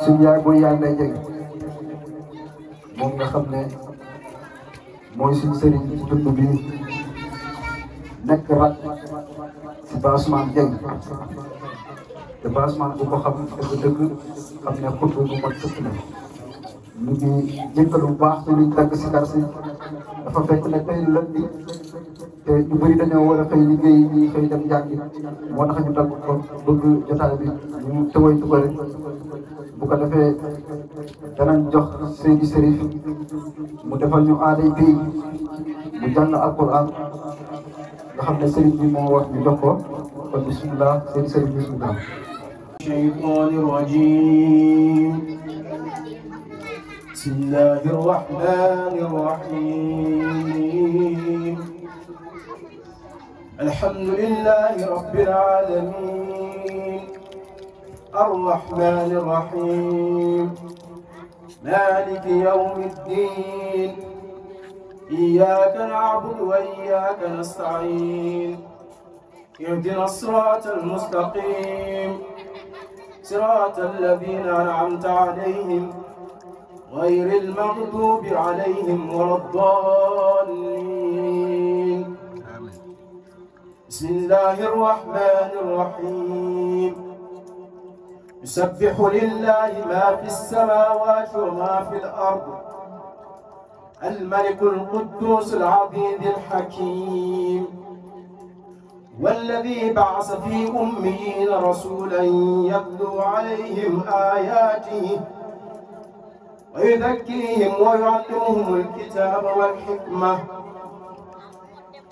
suñu yaay booy yaay lay jege moom nga xam ne mooy suñu sëriñ ci dund bi nekk rak si Baasmaan Jeng te Baasmaan bu ko xam dëgg-dëgg xam ne xutba bu mat sëkk la ñu ngi jëkkal bu baax ci liñ tagg si kar si dafa fekk ne tey lundi te ñu bëri dañoo war a xëy liggéey ñi xëy dem jàngi moo tax ñu dagg ko bëgg jotaay bi ñu tëway tubare bu ko defee danañ jox Seydi Serif mu defal ñu aaday bii mu jàng alquran nga xam ne sëriñ bi moo wax ñu jox ko kon bismillah Seydi Serif bismillah. الشيطان الرجيم بسم الله الرحمن الرحيم الحمد لله رب العالمين الرحمن الرحيم مالك يوم الدين إياك نعبد وإياك نستعين اهدنا الصراط المستقيم صراط الذين أنعمت عليهم غير المغضوب عليهم ولا الضالين بسم الله الرحمن الرحيم يسبح لله ما في السماوات وما في الأرض الملك القدوس العزيز الحكيم والذي بعث في أميين رسولا يتلو عليهم آياته ويذكرهم ويعلمهم الكتاب والحكمة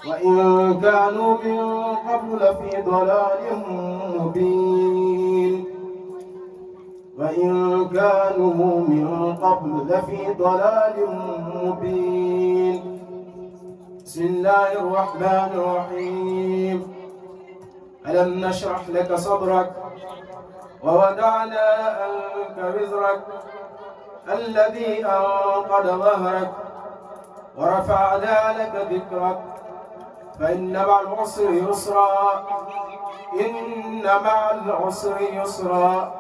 وإن كانوا من قبل لفي ضلال مبين وإن كانوا من قبل لفي ضلال مبين بسم الله الرحمن الرحيم ألم نشرح لك صدرك ووضعنا عنك وزرك الذي أنقض ظهرك ورفعنا لك ذكرك فإن مع العسر يسرا إن مع العسر يسرا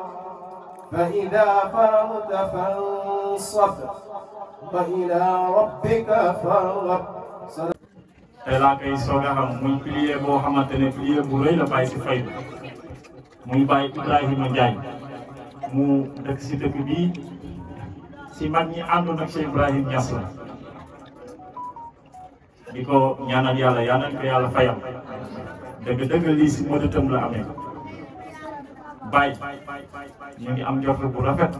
فإذا فرغت فانصب وإلى ربك فارغب. tey laa koy soog a xam muy pilier boo xamante ne pilier bu rëy la bàyyi si fay bi muy bàyyi Ibrahima Ndiaye mu dëkk si dëkk bii si mag ñi àndoon ak Cheikh Ibrahim Niass la di ko ñaanal yàlla yal na ko yàlla fayam dëgg-dëgg lii si mënatam la amee Baye ñu ngi am njort bu rafet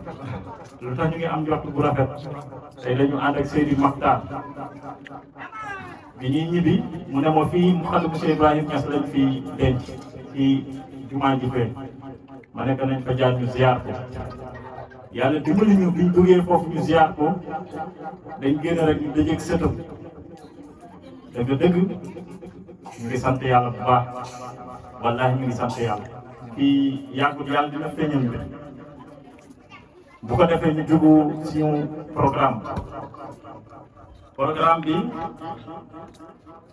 lu tax ñu ngi am njort bu rafet tey dañu ànd ak Seydi Maxtaar bi ñuy ñibbi mu ne ma fii mu xalifu Cheikh Ibrahim Niass lañ fi denc ci jumaa ji fee ma nekk nañ fa jaar ñu ziar ko yàlla dimbali ñu biñ duggee foofu ñu ziar ko dañ génn rek ñu dajeeg sëtam dëgg-dëgg ñu ngi sant yàlla bu baax wallahi ñu ngi sant yàlla fii yàggut yàlla dina feeñal bi bu ko defee ñu jugu suñu programme bi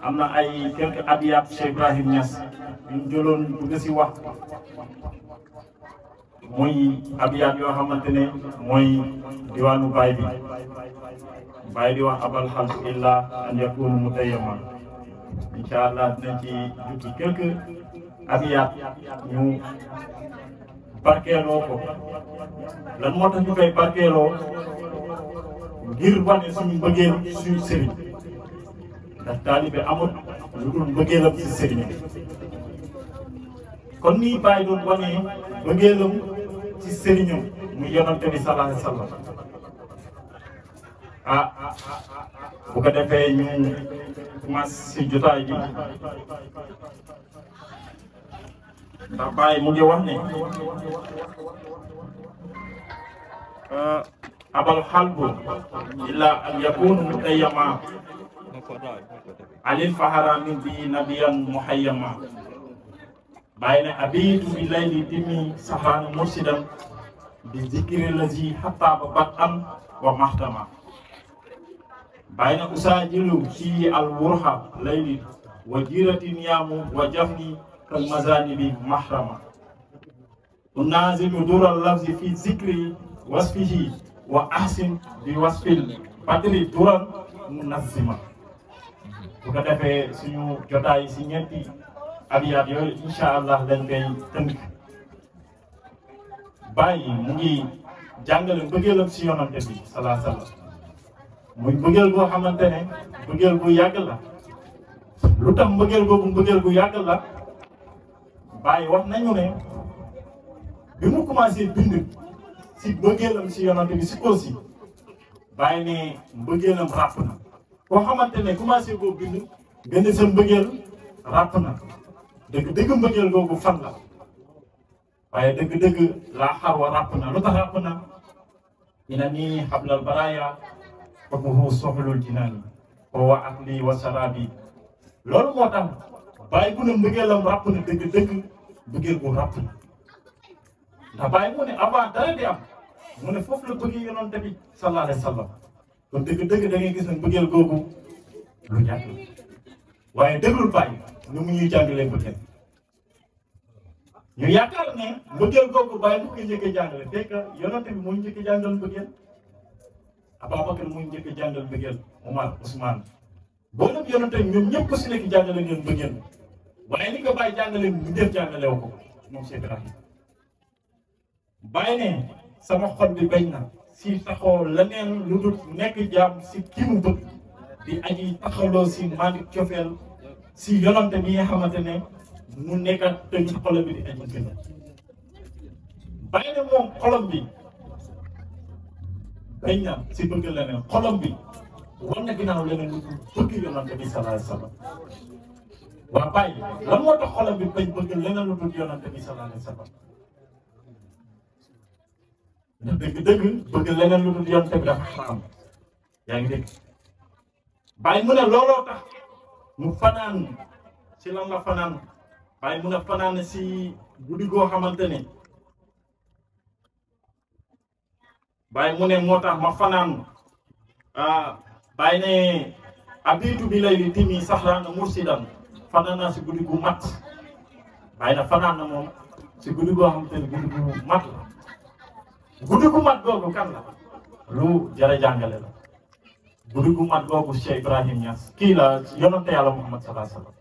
am na ay quelques abiyat Cheikh Ibrahim Niass ñu jëloon dugg si wax muy abiyat yoo xamante ne mooy diwaanu baay bi baay di wax abal xalq illa an yakunu mutayaman incha allah dinañ ci jukki quelques abiyat ñu barkeeloo ko lan moo tax ñu koy barkeeloo ngir wane suñu mbëggeel suñu sëriñ ndax taalibe amut lu dul mbëggeelam ci sëriñ kon nii Baay doon wane mbëggeelam ci sëriñam muy yonante bi sallallahu alayhi wa sallam bu ko defee ñu commencé si jotaay bi ndax Baay mu ngi wax ne abal xalbu illa an yakunu mutayyama alil fahara min bi nabiyan muhayyama Baay ne abitu bi layli dimi safaan mursidan bi zikri lazi hatta ba bat am wa mahtama Baay ne usajilu fi al wurha layli wa jiratin yamu wa jafni kal mazanibi mahrama unazilu dural lafzi fi zikri wasfihi wa ahsin bi wasfil badri dural munazima bu ko defee suñu jotaay si ñeenti abiyat yooyu incha allah dañ koy tënk Baay mu ngi jàngale mbëggeelam si yonante bi salaa sallam muy mbëggeel goo xamante ne mbëggeel gu yàgg la lu tax mbëggeel googu mbëggeel gu yàgg la Baay wax nañu ne bi mu commencé bind si mbëggeelam si yonante bi si aussi Baay ne mbëggeelam ràpp na koo xamante ne commencé koo bind nga ne sa mbëggeel ràpp na dëgg-dëgg mbëggeel googu fan la waaye dëgg-dëgg laa xarwa ràpp na lu tax ràpp na ina nii xablal baraaya fokkuhu soxlul jinaani wa akli wa sarabi loolu moo tax Baay bu ne mbëggeelam ràpp na dëgg-dëgg mbëggeel gu ràpp na ndax Baay mu ne avant dara di am mu ne foofu la bëggee yonante bi sallallahu alayhi wa sallam kon dëgg-dëgg da ngay gis ne mbëggeel googu lu yàgg la waaye déglul Baay nu mu ñuy jàngalee mbëggeel ñu yaakaar ne mbëggeel googu Baay bu ko njëkk a jàngale fekk yonante bi moo njëkk a jàngal mbëggeel Ababakar moo njëkk a jàngal mbëggeel Omar Ousmane boo dem yonante bi ñoom ñëpp si nekk jàngale ngeen mbëggeel waaye ni ko Baay jàngale mu def jàngalew ko moom Cheikh Ibrahim Baay ne sama xol bi bañ na si taxoo leneen lu dul nekk jaam si kii mu bëgg di aji taxawloo si mandi cofeel si yonante bi nga xamante ne mu nekkat te ñu xolam bi di aji gën Baay ne moom xolam bi bañ na si bëgg leneen xolam bi war na ginnaaw leneen lu dul bëgg yonante bi sallallahu alayhi wa sallam waa Baay lan moo tax xolam bi bañ bëgg leneen lu dul yonante bi sallallahu alayhi wa sallam ndax dëgg-dëgg bëgg leneen lu dul yonante bi dafa xaram yaa ngi dégg Baay mu ne looloo tax mu fanaan si lan la fanaan Baay mu ne fanaan si guddi goo xamante ne Baay mu ne moo tax ma fanaan Baay ne abitu bi lay li timi saxraana mursidan fanaan naa si guddi gu mat Baay na fanaan na moom si guddi goo xamante ne guddi gu mat la guddi gu mat googu kan la lu jara jàngale la guddi gu mat googu Cheikh Ibrahim Niass kii la yonante yàlla Muhammad sallallahu alayhi wa sallam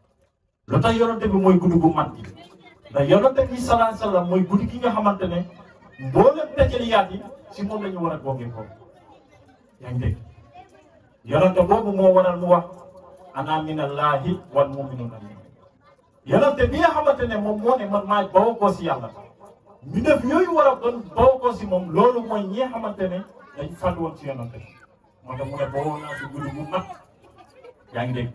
lu tax yonante bi mooy guddi gu mat gi ndax yonante bi sallallahu alayhi wa sallam mooy guddi gi nga xamante ne mboolem tëjaliyaat yi si moom la ñu war a googee ko yaa ngi dégg yonante boobu moo waral mu wax ana minallahi wal mu'minuna yonante bi nga xamante ne moom moo ne man maa bawoo ko si yàlla ñu def yooyu war a doon bawoo ko si moom loolu mooy ñi nga xamante ne dañ fànn woon si yonante bi moo tax mu ne bawoo naa si guddi bu mat yaa ngi dégg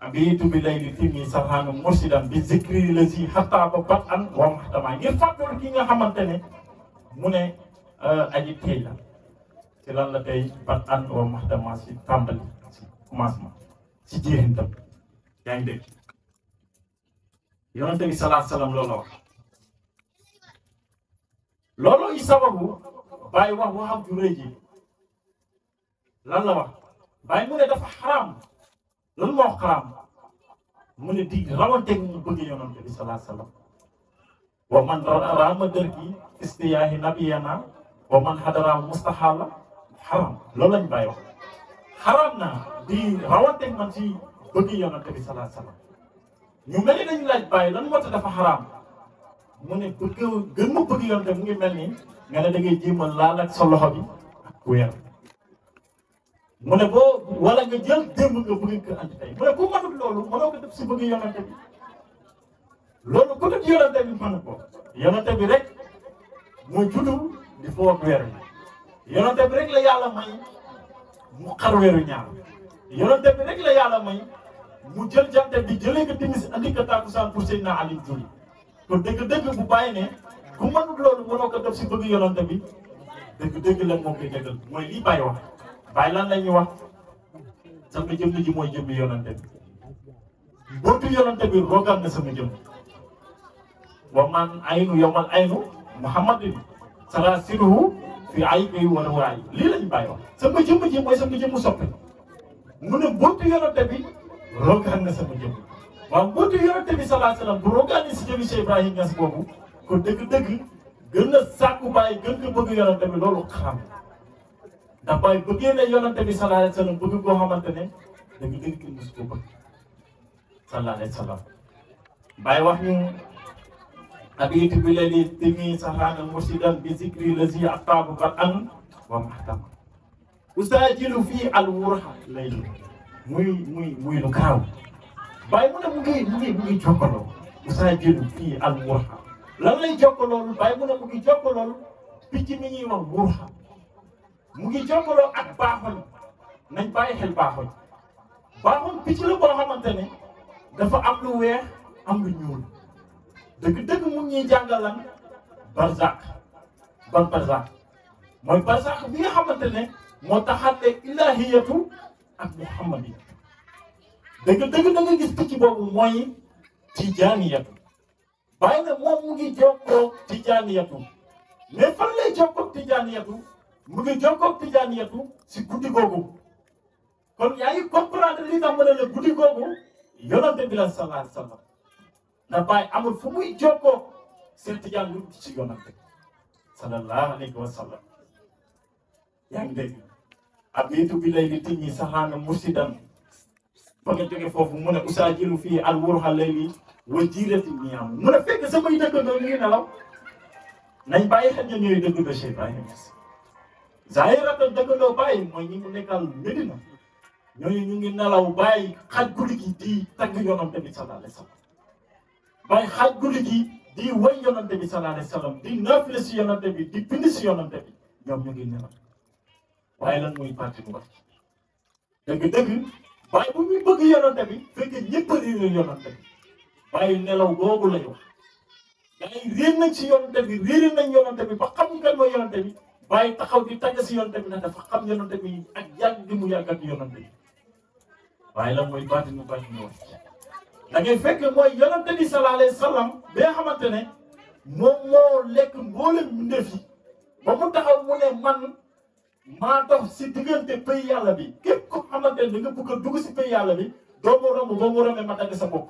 abiitu bi layli timi saxaanu mursidan bi zikri la si xataa ba bat an wa maxtama ngir fàttali ki nga xamante ne mu ne aji tey la ci lan la tey bat an wa maxtama si tàmbali si commencement si jeexintam yaa ngi dégg yonente bi salaatu salaam loolu la wax loolu i sababu bàyyi wax waxam ju rëy ji lan la wax bàyyi mu ne dafa xaraam loolu moo xaraam mu ne di rawanteeg mu bëgg yonente bi salaatu salaam wa man raama dër gi istiyaahi nabiyana wa man xadara mustaxaala xaraam loolu lañ bàyyi wax xaraam naa di rawanteeg man ci bëgg yonente bi salaatu salaam ñu mel ni dañu laaj bàyyi lan moo tax dafa xaraam mu ne bëgg gën ma bëgg yonente mu ngi mel ni nga ne da ngay jéem a laal ak sa loxo bi ak weer mu ne boo wala nga jël démb nga bëgg ko andi tey mu ne ku mënut loolu mënoo ko def si bëgg yonente bi loolu ku def yonente bi mën ko yonente bi rek moo juddu di foo ak weer bi yonente bi rek la yàlla may mu xar weeru ñaar yonente bi rek la yàlla may mu jël jante bi jëlee ko timis andi ko tàkkusaan pour Seydina Ali julli kon dëgg-dëgg bu bàyyi ne ku mënut loolu mënoo ko def si bëgg yonante bi dëgg-dëgg la moo koy dëggal mooy lii bàyyi wax bàyyi lan la ñuy wax sama jëmm ji mooy jëmmi yonante bi mbootu yonante bi rogal na sama jëmm wa man aynu yowmal aynu muhammadin sara siruhu fi ay bay wala waay lii lañu bàyyi wax sama jëmm ji mooy sama jëmm soppe mu ne mbootu yonante bi rogaan na sama jëmm waaw mbootu yonante bi salaa salaam bu rogaan ni si jëmmi Cheikh Ibrahim Niass boobu kon dëgg-dëgg gën na sàkku bàyyi gën ko bëgg yonante bi loolu xaram ndax bàyyi bëggee ne yonante bi salaa alayhi salaam bëgg koo xamante ne dëgg-dëgg ki mus ko bëgg salaa alayhi salaam bàyyi wax ñu abiitu bi layli timi saxaana mursidan bi zikri lazi ataabu qad an wa mahtama usaajilu fii al wurha layli muy lu gaaw bàyyi mu ne mu ngi jokkaloo usaajilu fii al wurha lan lay jokkaloolu bàyyi mu ne mu ngi jokkaloolu picc mi ñuy wax wurha mu ngi jokkaloo ak baaxoñ nañ bàyyi xel baaxoñ baaxoñ picc la boo xamante ne dafa am lu weex am lu ñuul dëgg-dëgg mu ñuy jàngalan barzak ban barzak mooy barzak bi nga xamante ne moo taxaatee ilahiyatu ak muhammadi dëgg-dëgg da nga gis picc boobu mooy tijaaniyatu bàyyi na moom mu ngi jokkoo tijaaniyatu mais fan lay jokkoo tijaaniyatu mu ngi jokkoo tijaaniyatu si guddi googu kon yaa ngi comprendre li tax ma ne la guddi googu yonante bi la sallallahu alayhi wa sallam ndax bàyyi amul fu muy jokkoo seen tijaan lu ci yonante sallallahu alayhi wa sallam yaa ngi dégg abiitu bi layli timi saxaana mursidan fa nga jóge foofu mu ne usaajilu fii al wurha layli wa jiirati niyaam mu ne fekk samay dëkkandoo ñu ngi nelaw nañ bàyyi xel ñoom ñooy dëkkandoo Cheikh Ibrahim Niass zaahiratan dëkkandoo bàyyi mooy ñi mu nekkal Medina ñooñu ñu ngi nelaw bàyyi xaaj guddi gi di tagg yonante bi sallallahu alayhi wa sallam bàyyi xaaj guddi gi di way yonante bi sallallahu alayhi wa sallam di naafile si yonante bi di bind si yonante bi ñoom ñu ngi nelaw waaye lan mooy parti bu wax dëgg-dëgg bàyyi bu muy bëgg yonante bi fekk ñëpp a réer yonante bi bàyyi nelaw googu lay wax gaa yi réer nañ si yonante bi réer nañ yonante bi ba xam kan mooy yonante bi bàyyi taxaw di tagg si yonante bi ndax dafa xam yonante bi ak yàgg gi mu yàgg ak yonante bi waaye lan mooy parti bu wax da ngay fekk mooy yonante bi sallallahu alayhi wa sallam bi nga xamante ne moom moo lekk mboolem mbindeef yi ba mu taxaw mu ne man maa dox si diggante pays yàlla bi képp ko xamante ne da nga bëgg a dugg si pays yàlla bi doo ma romb boo ma rombee ma dagg sa bopp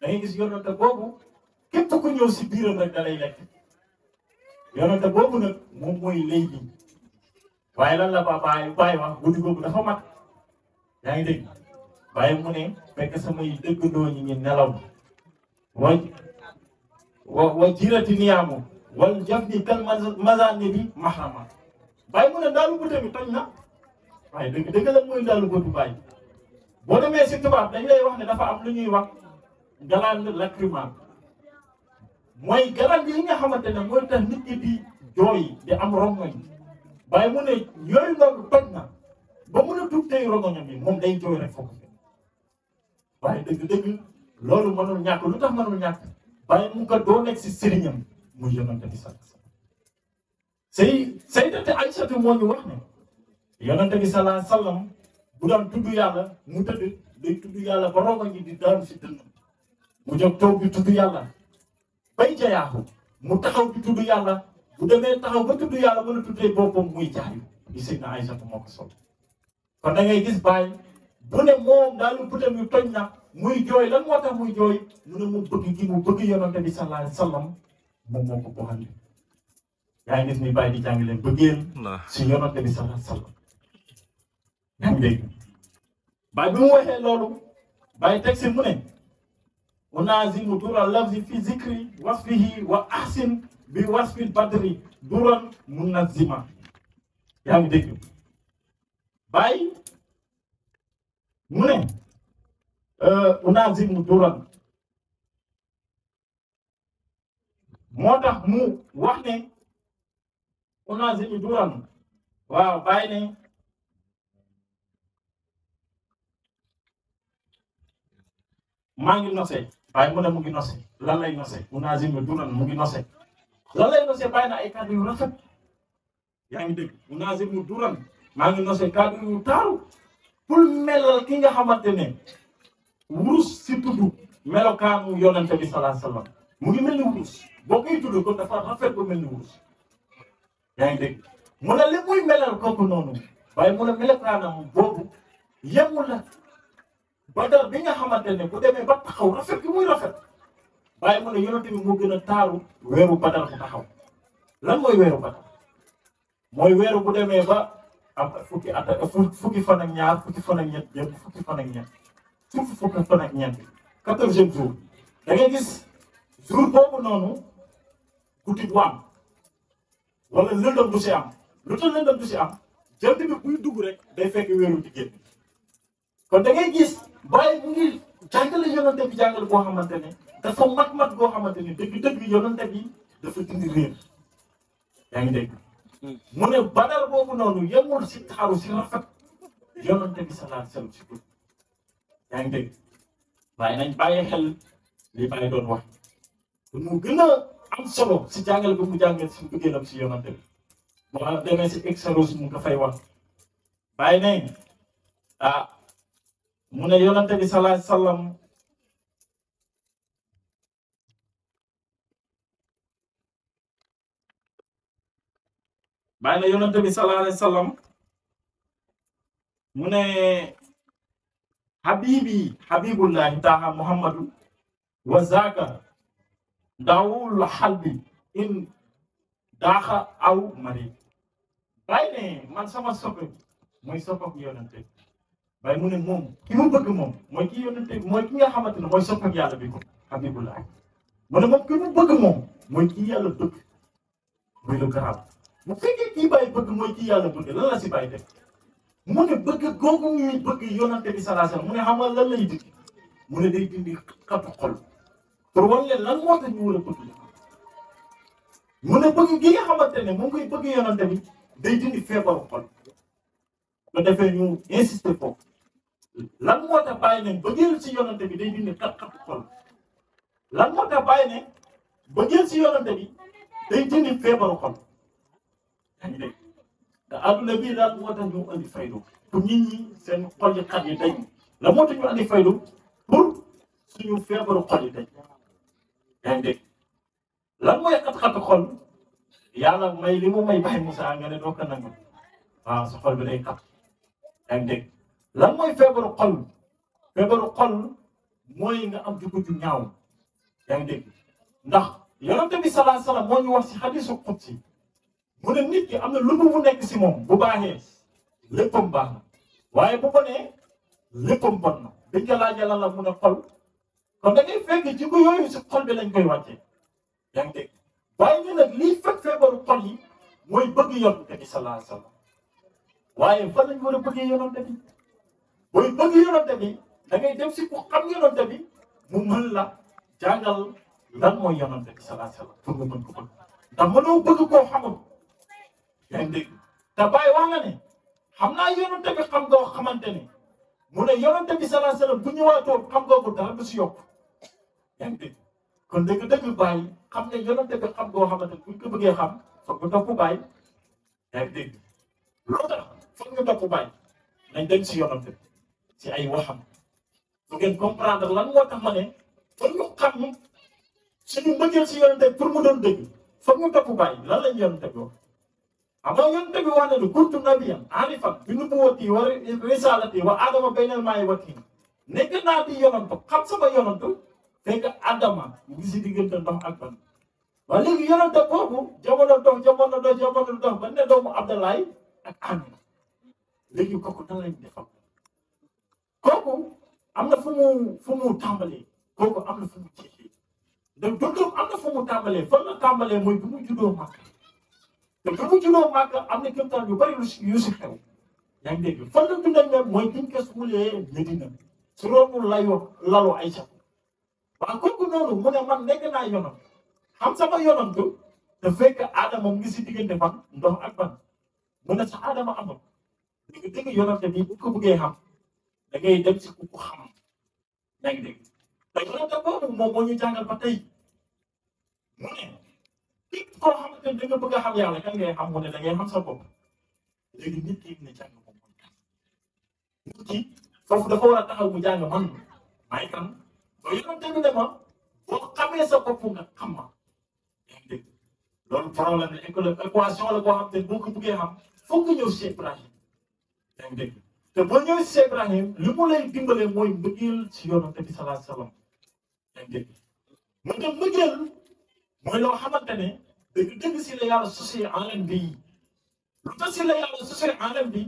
da ngay gis yonante boobu képp ku ñëw si biiram rek da lay lekk yonante boobu nag moom mooy lay bi waaye lan la ba bàyyi wax guddi googu dafa mat yaa ngi dégg bàyyi mu ne fekk samay dëggandoo ñi ngi nelaw wa jirati niyaamu wal jaf ni kal mazani bi mahrama bàyyi mu ne ndaalu bëte bi toj na waaye dëgg la mooy ndaalu bëtu bàyyi boo demee si tubaab dañ lay wax ne dafa am lu ñuy wax glande lacrymale mooy glande yi nga xamante ne mooy tax nit ñi di jooy di am rongoñ waaye mu ne yooyu noonu toj na ba mun a tuub tey rongoñam yi moom day jooy rek foofu waaye dëgg-dëgg loolu mënul ñàkk lu tax mënul ñàkk waaye mu ko doo nekk si sëriñam muy yonante bi sallallahu alayhi wasallam Sayyidati Aysatu moo ñu wax ne yonante bi sallallahu alayhi wasallam bu daan tudd yàlla mu tëdd day tudd yàlla ba rongoñ yi di daanu si dënn mu jóg toog di tudd yàlla bay jayaaxu mu taxaw di tudd yàlla bu demee taxaw ba tudd yàlla mën a tuddee boppam muy jaayu di Sayyidina Aysatu moo ko sol kon da ngay gis bàyyi bu ne moom daal bëtam yu toj na muy jooy lan moo tax muy jooy mu ne mu bëgg gi mu bëgg yonante bi sallallahu alayhi wasallam moom moo ko boxandi yaa ngi gis ni bàyyi di jàng leen bëggeel si yonante bi sallallahu alayhi wasallam yaa ngi dégg bàyyi bi mu waxee loolu bàyyi teg si mu ne unazimu dura lafzi fi zikri wasfihi wa ahsin bi wasfil badri duran munazima yaa ngi dégg bàyyi mu ne unazimu duran moo tax mu wax ne unazimu duran waaw bàyyi ne maa ngi nose bàyyi mu ne mu ngi nose lan lay nose unazimu duran mu ngi nose lan lay nose bàyyi na ay kàddu yu rafet yaa ngi dégg unazimu duran maa ngi nose kàddu yu taaru pour melal ki nga xamante ne wurus si tudd melokaanu yonente bi sallallahu alayhi wasallam mu ngi mel ni wurus boo koy tudd ko dafa rafet ba mel ni wurus yaa ngi dégg mu ne li muy melal kooku noonu waaye mu ne melokaanam boobu yemul la Badar bi nga xamante ne bu demee ba taxaw rafet bi muy rafet waaye mu ne yonente bi moo gën a taaru weeru Badar bu taxaw lan mooy weeru Badar mooy weeru bu demee ba am fukki fan ak ñaar fukki fan ak ñett jëm fukki fan ak ñett surtout fukki fan ak ñeent 14e jour da ngay gis jour boobu noonu guddi bu am wala lëndëm du si am lu tax lëndëm du si am jant bi buy dugg rek day fekk weeru di génn kon da ngay gis bàyyi mu ngi jàngale yonante bi jàngale boo xamante ne dafa mat boo xamante ne dëgg-dëgg yonante bi dafa dindi réer yaa ngi dégg mu ne Badar boobu noonu yemul si taaru si rafet yonante bi sallallahu alayhi wasallam si dugg yaa ngi dégg waaye nañ bàyyi xel li bàyyi doon wax mu gën a am solo si jàngale bi mu jàngale si bëggeelam si yonante bi boo demee si Exodus mu nga fay wax bàyyi ne mu ne yonante bi sallallahu alayhi wasallam bàyyi na yonante bi sallallahu alayhi wasallam mu ne habibullahi taha muhammadu wa zaka dawul halbi in daaxa aw mari bàyyi ne man sama soppe mooy soppam yonante bàyyi mu ne moom ki mu bëgg moom mooy ki yonante mooy ki nga xamante ne mooy soppam yàlla bi ko habibullahi mu ne moom ki mu bëgg moom mooy ki yàlla bëgg muy lu garab bu fekkee kii bàyyi bëgg mooy kii yàlla bëgg lan la si bàyyi def mu ne bëgg googu ñuy bëgg yonante bi sallallahu alayhi wasallam mu ne xam nga lan lay dindi mu ne day dindi xatu xol pour wan leen lan moo tax ñu war a bëgg mu ne bëgg gi nga xamante ne moom ngay bëgg yonante bi day dindi feebaru xol ba defee ñu insister foofu lan moo tax bàyyi ne bëggeel si yonante bi day dindi xatu xol lan moo tax bàyyi ne bëggeel si yonante bi day dindi feebaru xol yaa ngi dégg te adduna bii daal moo tax ñu andi faydu pour nit ñi seen xol yi xat yi dañ la moo tax ñu andi faydu pour suñu feebaru xol yi dañ yaa ngi dégg lan mooy xat-xatu xol yàlla may li mu may Baye Moussa nga ne doo ko nangu waaw sa xol bi day xat yaa ngi dégg lan mooy feebaru xol mooy nga am jikko ju ñaaw yaa ngi dégg ndax yonente bi sallallahu alayhi wasallam moo ñu wax si hadiisu qudsi mu ne nit ki am na lu mu nekk si moom bu baaxee léppam baax na waaye bu bonee léppam bon na dañ ko laajee lan la mu ne xol kon da ngay fekk jikko yooyu si xol bi lañ koy wàccee yaa ngi dégg waaye ñu nag lii fekk feebaru xol yi mooy bëgg yonente bi sallallahu alayhi wasallam waaye fan lañ war a bëggee yonente bi booy bëgg yonente bi da ngay dem si ku xam yonente bi mu mën la jàngal lan mooy yonent bi sallallahu alayhi wasallam pour nga mën ko bëgg ndax mënoo bëgg koo xamul yaa ngi dégg te Baye wax na ne xam naa yonent bi xam nga xamante ne mu ne yonent bi sallallahu alayhi wasallam bu ñëwaatoon xam nga ko dara du si yokk yaa ngi dégg kon dëgg Baye xam ne yonent bi xam nga xamante ne buñ ko bëggee xam foog nga topp Baye yaa ngi dégg loolu tax foog nga topp Baye nañ dem si yonent bi si ay waxam su ngeen comprendre lan moo tax ma ne foog ñu xam suñu mbëggeel si yonent bi pour mu doon dëgg foog ñu topp Baye lan lañ yonent bi wax xam nga yonent bi wax na ne kuntu nabiyyan arifan bi nubuwwati wa risalati wa adama baynal maa'i wa tiin nekk naa di yonent xam sama yonent fekk Adama mu ngi si diggante ndox ak ban waaye léegi yonent boobu jamono dox ba ne doomu Abdoulaye ak Amina léegi kooku nan lañ defal kooku am na fu mu tàmbalee kooku am na fu mu jeexee donc dundam am na fu mu tàmbalee fan la tàmbalee mooy bu mu juddoo Màkka te bu mu juddoo Màkka am na kéemtaan yu bari yu si xew yaa ngi dégg fan la dundal ne mooy biñ ko suulee Medina su roonu lalu ay sax waaw kooku noonu mu ne man nekk naa yonant xam sama yonant te fekk Adama mu ngi si diggante fan ndox ak ban mu ne sax Adama amul dëgg yonante bi bu ko bëggee xam da ngay dem si ku ko xam yaa ngi dégg te yonante boobu moom moo ñu jàngal ba tey mu ne képp koo xamante ne da nga bëgg a xam yàlla kan ngay xam mu ne da ngay xam sa bopp léegi nit ki ne jàng moom mooy kan nit ki foofu dafa war a taxaw mu jàng man maay kan ba yonante bi ne ma boo xamee sa bopp nga xam ma yaa ngi dégg loolu problème la équation la boo xam te boo ko bëggee xam foog nga ñëw si Ibrahim yaa ngi dégg te boo ñëwee si Ibrahim li mu lay dimbalee mooy mbëggeel si yonante bi sallallahu alayhi wasallam yaa ngi dégg mu ne mbëggeel mooy loo xamante ne dëgg si la yàlla sosee alam bi lu tax si la yàlla sosee alam bi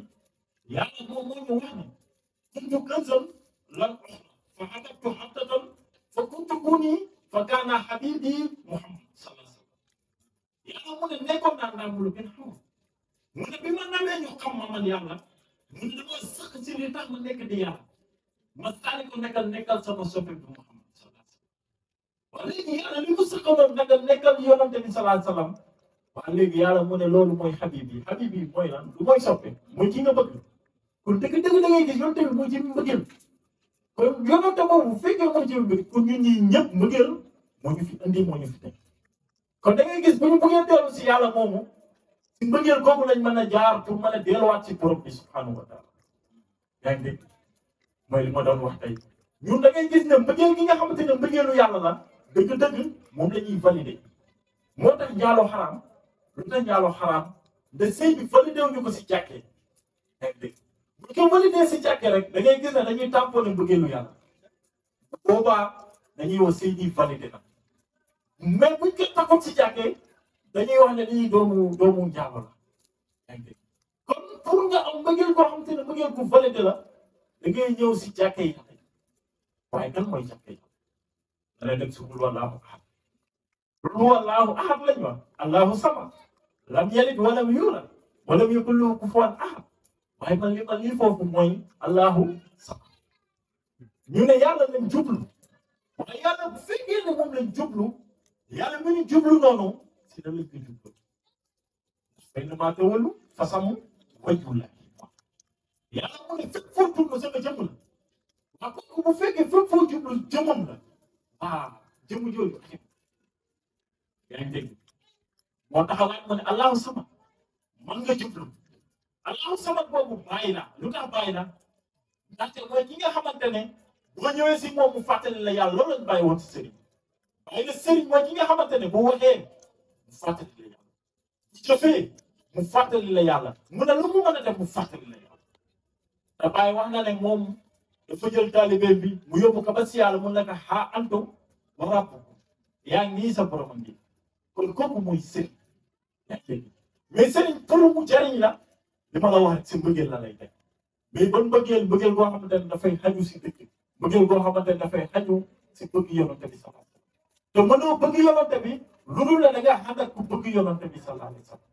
yàlla moom moo ñu wax ne kuntu kanzan lan uxra fa habattu habtatan fa kuntu buni fa kaana habibi Muhammad sallallahu alayhi wasallam yàlla mu ne nekkoon naa mu lu gën xamul mu ne bi ma nawee ñu xam ma man yàlla mu ne dama sax si li tax ma nekk di yàlla ma sànni ko nekkal sama soppe bi Muhammad sallallahu alayhi wasallam waaw léegi yàlla li mu saxaloon nekkal yonante bi sallallahu alayhi wasallam waaw léegi yàlla mu ne loolu mooy habib yi mooy lan lu mooy soppe mooy ki nga bëgg kon dëgg da ngay gis yonante bi mooy jëm mbëggeel kon yonante boobu bu fekkee mooy jëm mbëggeel kon ñun ñii ñëpp mbëggeel moo ñu fi indi moo ñu fi teg kon da ngay gis bu ñu bëggee dellu si yàlla moomu si mbëggeel kooku lañ mën a jaar pour mën a delluwaat si borom bi subhanahu wa taala yaa ngi dégg mooy li ma doon wax tey ñun da ngay gis ne mbëggeel gi nga xamante ne mbëggeelu yàlla la dëgg moom la ñuy valider moo tax njaaloo xaraam lu tax njaaloo xaraam de sëy bi validé wu ñu ko si jàkkee yaa ngi dégg bu ko validé si jàkkee rek da ngay gis ne dañuy tamponné mbëggeelu yàlla boobaa dañuy wax sëy bi validé na mais buñ ko takkoon si jàkkee dañuy wax ne dañuy doomu njaaloo la yaa ngi dégg kon pour nga am mbëggeel koo xamante ne mbëggeel bu validé la da ngay ñëw si jàkkee yi waaye kan mooy jàkkee yi dana dem si qul huwallaahu ahad qul huwallaahu ahad lañu wax allahu samad lam yalid walam yulad walam yakul lahu kufuwan ahad waaye man li foofu mooy allahu samad ñu ne yàlla lañ jublu waaye yàlla bu fekkee ne moom lañ jublu yàlla mu ñu jublu noonu si la lañ ko jublu innamaa tawallu fasammu wajhullaahi yàlla mu ne fépp foo jublu sama jëmm la waaw kooku bu fekkee fépp foo jublu jëmmam la jëmm jooju yaa ngi dégg moo taxawaat mu ne allahu samad man nga jublu allahu samad boobu bàyyi la lu tax bàyyi la ndaxte mooy ki nga xamante ne boo ñëwee si moom mu fàttali la yàlla loolu lañ bàyyi woon si sëriñ bàyyi la sëriñ mooy ki nga xamante ne bu waxee mu fàttali la yàlla bu jëfee mu fàttali la yàlla mu ne lu mu mën a def mu fàttali la yàlla te bàyyi wax na ne moom dafa jël taalibeem bi mu yóbbu ko ba si yàlla mun na ko xaa antum wa rabbukum yaa ngi nii sa borom a ngi kon kooku mooy sëriñ mais sëriñ pour mu jariñ la li ma la wax rek si mbëggeel la lay teg mais ban mbëggeel boo xamante ne dafay xaju si dëkk mbëggeel boo xamante ne dafay xaju si bëgg yonante bi sallallahu alayhi wasallam te mënoo bëgg yonante bi lu dul la da nga ànd ak ku bëgg yonante bi sallallahu alayhi wasallam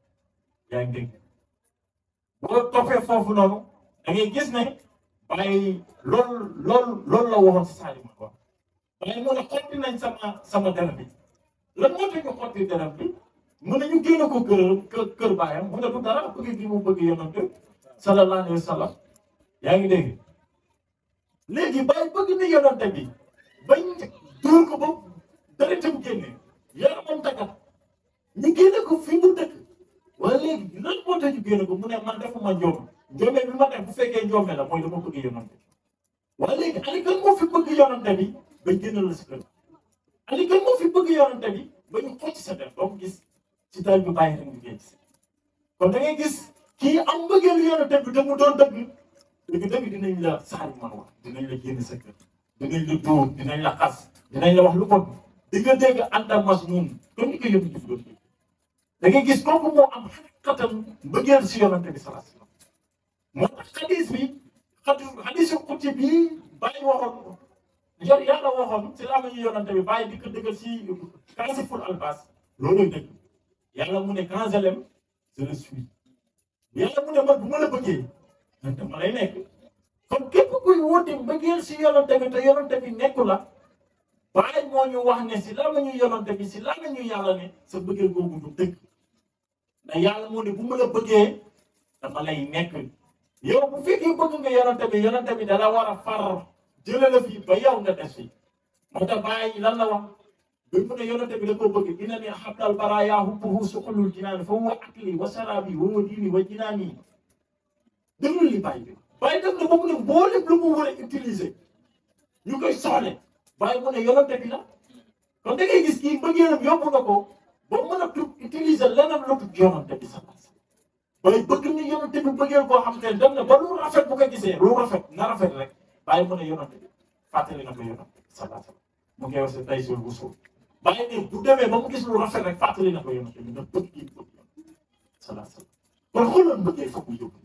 yaa ngi dégg boo toppee foofu noonu da ngay gis ne bàyyi loolu la waxoon si Sadio Maguette waaye mu ne xotti nañ sama derab bi lan moo tax ñu xotti derab bi mu ne ñu génne ko kër baayam mu ne du dara bëgg gi mu bëgg yonent sallallahu alayhi wa sallam yaa ngi dégg léegi bàyyi bëgg ni yonent bi bañ dóor ko ba deretam génne yaramam tàggat ñu génne ko fi mu dëkk waaye léegi lan moo tax ñu génne ko mu ne man defuma njoom njoomee bi ma def bu fekkee njoomee la mooy dama bëgg yonent waaye léegi ani kan moo fi bëgg yonent bi bañ génne la si kër ani kan moo fi bëgg yonent bi ba ñu xocc sa def doo ko gis ci taal bi bàyyi rek ñu koy gis kon da ngay gis kii am mbëggeelu yonent bi te mu doon dëgg dinañ la saari man wax dinañ la génn sa kër dinañ la dóor dinañ la xas dinañ la wax lu bon di nga dégg Anta Masmoun comme ni ko yóbbu jëf doon da ngay gis kooku moo am xatam mbëggeel si yonent bi sallallahu alayhi wasallam moo tax xadiisu xutsi bi bàyyi waxoon yàlla waxoon si laa ma ñu yonent bi bàyyi di ko dëggal si Kaasiful Albaas loolooy dëgg yàlla mu ne quand je l'aime je le suis yàlla mu ne man bu ma la bëggee man dama lay nekk kon képp kuy woote mbëggeel si yonent bi te yonent bi nekku la bàyyi moo ñu wax ne si la ma ñu yonent bi si la ma ñu yàlla ne sa bëggeel googu du dëgg ndax yàlla mu ne bu ma la bëggee dama lay nekk yow bu fekkee bëgg nga yonent bi dala war a far jële la fii ba yow nga des fi moo tax bàyyi lan la wax bi mu ne yonent bi da koo bëgg ina ni xabdal baraya hubbuhu suqulul jinaan fa huwa akli wa sarabi wa huwa diini wa jinaani déglu li bàyyi bi bàyyi dem na ba mu ne mboolem lu mu war a utiliser ñu koy soxle bàyyi mu ne yonent bi la kon da ngay gis kii mbëggeelam yóbbu na ko ba mën a utiliser leneen lu tudd yonent bi sa bàyyi bëgg ni yonent bi bëggeel koo xam te dem na ba lu rafet bu ko gisee lu rafet na rafet rek bàyyi mu ne yonent bi fàttali na ko yonent bi sallallahu alayhi wasallam mu ngi wax si tay sul bu suuf bàyyi ne bu demee ba mu gis lu rafet rek fàttali na ko yonent bi nga bëgg kii bëgg sallallahu alayhi wasallam kon xooloon bëggee foog mu yóbbu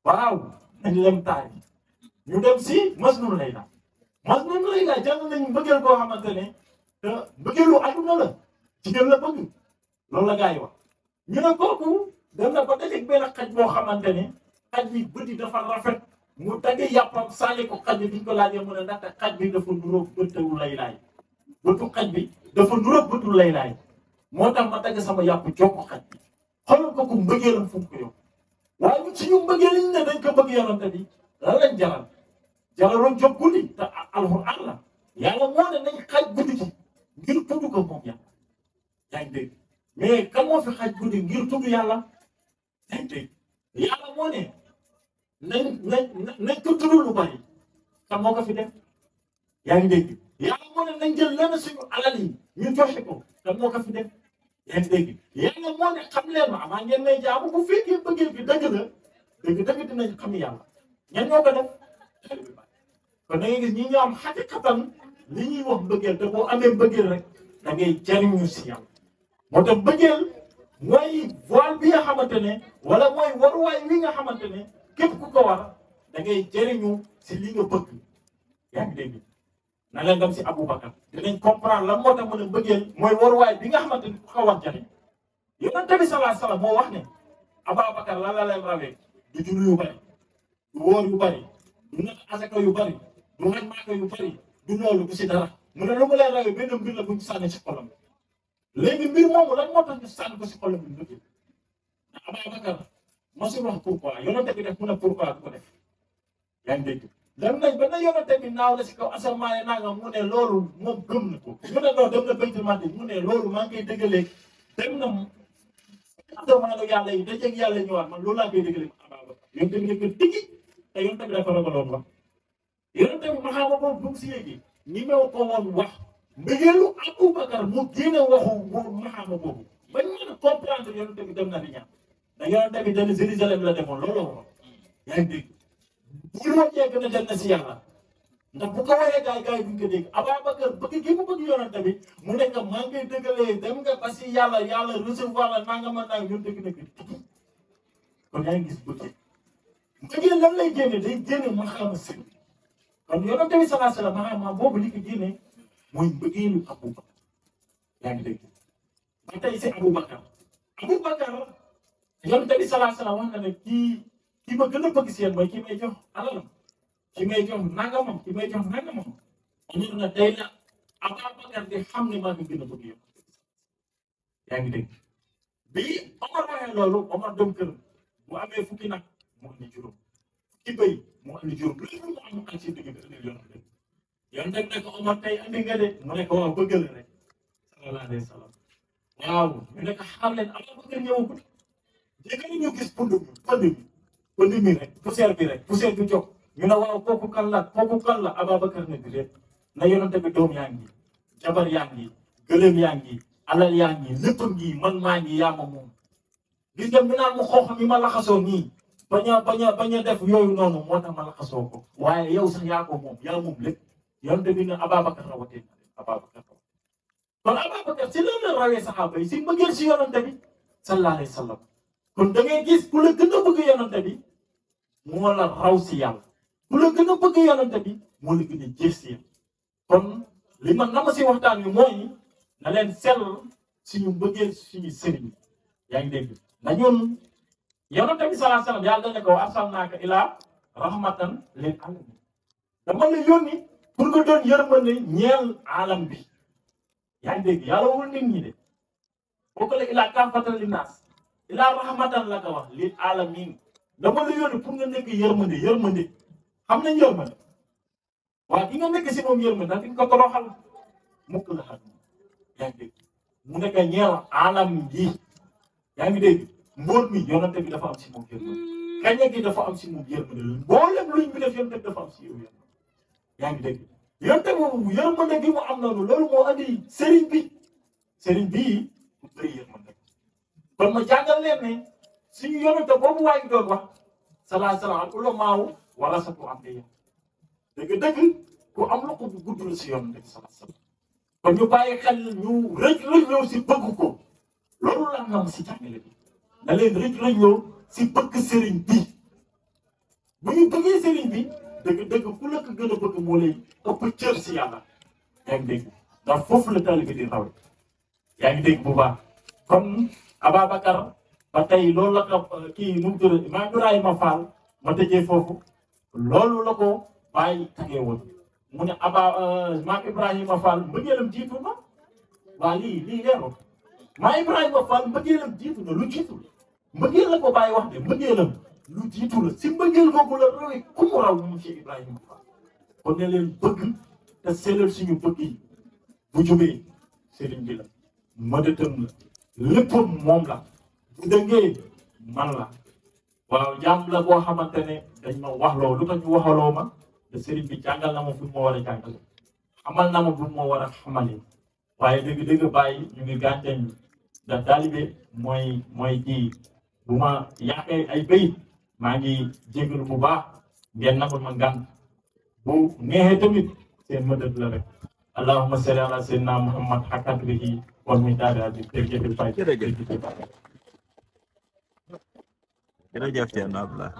waaw nañ lem taay ñu dem si Majnun Layla jàng nañu mbëggeel koo xamante ne te mbëggeelu àdduna la jigéen la bëgg loolu la gars yi wax ñu ne kooku dem na ba dajeeg benn xaj boo xamante ne xaj bi bët yi dafa rafet mu dagge yàppam sànni ko xaj bi biñ ko laajee mu ne ndaxte xaj bi dafa nuróog bëtu laylaay bëtu xaj bi dafa nuróog bëtu laylaay moo tax ma dagg sama yàpp jox ko xaj bi xoolal ko ku mbëggeelam fu mu ko yóbbu waaye ñun suñu mbëggeel yi ne dañ ko bëgg yonent bi lan lañ jaraloon jóg guddi te alxuraan la yàlla moo ne nañ xaj guddi gi ngir tudd ko moom yàlla yaa ngi dégg mais kan moo fi xaj guddi ngir tudd yàlla yaa ngi dégg yàlla moo ne nañ ko tudd lu bari kan moo ko fi def yaa ngi dégg yàlla moo ne nañ jël lenn suñu alal yi ñu joxe ko kan moo ko fi def yaa ngi dégg yàlla moo ne xam leen ma amaa ngeen may jaamu bu fekkee bëggeel bi dëgg la dëgg dinañ xam yàlla ñan ñoo ko def kon da ngay gis ñi ñoo am xaqiqatan li ñuy wax bëggeel te boo amee bëggeel rek da ngay jariñu si yàlla moo tax bëggeel mooy voile bi nga xamante ne wala mooy waruwaay wi nga xamante ne képp ku ko war da ngay jariñu si li nga bëgg yaa ngi dégg na leen dem si Aboubacar dinañ comprendre lan moo tax mën a bëggeel mooy waruwaay bi nga xamante ne ku ko war jariñ yonent bi sallallahu alayhi wasallam moo wax ne Aboubacar lan la leen rawee du julli yu bari du wóor yu bari du natt asaka yu bari du xaj maaka yu bari du loolu du si dara mu ne lu mu leen rawee benn mbir la bu ñu sànni si xolam léegi mbir moomu lan moo tax ñu sànni ko si xolam bi bëgg Aboubacar mosul wax pourquoi yonent bi def mu ne pourquoi du ko def yaa ngi dégg dem nañ ba na yonent bi naaw la si kaw asamaan nanga mu ne loolu moom gëm na ko mu ne non dem na Baytul Maqdis mu ne loolu maa ngi koy dëggalee dem na asamaan yàlla yi dajeeg yàlla ñëwaat man loolu laa koy dëggalee Aboubacar yonent bi nga ko tigi te yonent bi dafa ragaloon wax yonent bi maxaama boobu bu mu si yéegi ñi mew ko woon wax mbëggeelu Aboubacar mu génne waxu maxaama boobu bañ mën a comprendre yonent bi dem na di ñaan da yonent bi dem Jérusalem la demoon loolu waxoon yaa ngi dégg bu ñu yegg na dem na si yàlla ndax bu ko waxee gaay buñ ko dégg Aboubacar bëgg gi mu bëgg yonent bi mu nekk maa ngi dëggalee dem nga ba si yàlla recevoir la nangama nang ñun dëgg nag kon yaa ngi gis bëgg bëggee lan lay génne day génne maxaama sëñ kon yonent bi sallallahu alayhi wasallam maxaama boobu li ko génne mooy mbëggeelu Aboubacar yaa ngi dégg ba tey si Aboubacar yonent bi sallallahu alayhi wasallam wax na ne kii ma gën a bëgg si yéen mooy kii may jox alalam kii may jox nangamam kii may jox nangamam Omar na tey la Ababacar di xam ne maa ngi gën a bëgg yow yaa ngi dégg bi Omar waxee loolu Omar dem kër mu amee fukki nag mu andi juróom fukki bëy mu andi juróom léegi mu am ak si digg bi andi yoon yoon nag ne ko Omar tey andi nga de mu ne ko waaw bëgg la rek sallallahu alayhi wa sallam waaw ñu ne ko xaar leen Ababacar ñëwagul léegi ni ñu gis pënd mi rek poussière bi jóg ñu ne waaw kooku kan la Ababacar ne bi rek na yonante bi doom yaa ngi jabar yaa ngi gëléem yaa ngi alal yaa ngi lépp ngi man maa ngi yaa ma moom gis nga mi naan mu xoox mi ma laxasoo nii bañ a def yooyu noonu moo tax ma laxasoo ko waaye yow sax yaa ko moom yaa moom lépp yonante bi ne Ababacar rawatee Ababacar kon Ababacar si lan la rawee saxaaba yi si mbëggeel si yonante bi sallallahu alayhi wa sallam kon da ngay gis ku la gën a bëgg yonante bi moo la raw si yàlla ku la gën a bëgg yonante bi moo la gën a jëf si yàlla kon li ma nama si waxtaan wi mooy na leen sell suñu mbëggeel suñu sëriñ yaa ngi dégg na ñun yonante bi sallallahu alayhi wa sallam yàlla ne ko arsalnaaka ilaa rahmatan lil alamin dama la yónni pour nga doon yërmande ñeel alam bi yaa ngi dégg yàlla wul nit ñi de boo ko la ilaa kaafatan linnaas ilaa rahmatan la ko wax lil alamin dama la yónni pour nga nekk yërmande xam nañ yërmande waaw ki nga nekk si moom yërmande ndax di nga ko toroxal mukk la xam yaa ngi dégg mu nekk ñeel alam gi yaa ngi dégg mbóot mi yonante bi dafa am si moom yërmande kaña gi dafa am si moom yërmande mboolem luñ bi def yonante bi dafa am si yow yërmande yaa ngi dégg yonante boobu yërmande gi mu am noonu loolu moo andi sëriñ bi mu bëri yërmande kon ma jàngal leen ne suñu yonante boobu waa ngi doon wax salaa salaam al ulamaaw warasatu anbiyaa dëgg ku am loxo bu gudd la si yonante bi salaa salaam kon ñu bàyyi xel ñu rëj si bëgg ko loolu la nam si jàngale bi na leen rëj si bëgg sëriñ bi bu ñu bëggee sëriñ bi dëgg ku la ko gën a bëgg moo lay ëpp cër si yàlla yaa ngi dégg ndax foofu la taalibe di rawe yaa ngi dégg bu baax kon Ababacar ba tey loolu la ko kii nu mu tudd Maam Ibrahima Fall ma tëjee foofu loolu la ko bàyyi tagee woon mu ne Maam Ibrahima Fall mbëggeelam jiitu na waa lii leerul Maam Ibrahima Fall mbëggeelam jiitu na lu jiitu la mbëggeel la ko bàyyi wax de mbëggeelam lu jiitu la si mbëggeel googu la rawee ku mu raw mu ci Ibrahima Fall kon ne leen bëgg te sellal suñu bëgg yi bu jubee sëriñ bi la mëdëtam la léppam moom la bu dëngee man la waaw jaam la boo xamante ne dañ ma wax loo lu tax ñu waxaloo ma te sëriñ bi jàngal na ma fu ma war a jàngale xamal na ma bu ma war a xamale waaye dëgg bàyyi ñu ngi gàncax gi da taalibe mooy ji bu ma yàqee ay bayit maa ngi jégalu bu baax ngeen nangul ma gànt bu neexee tamit seen mëdët la rek allahumma salli ala sayyidina muhammad hakadrihi wal miqdaari al-aziim jërëjëf Thierno Abdoulaye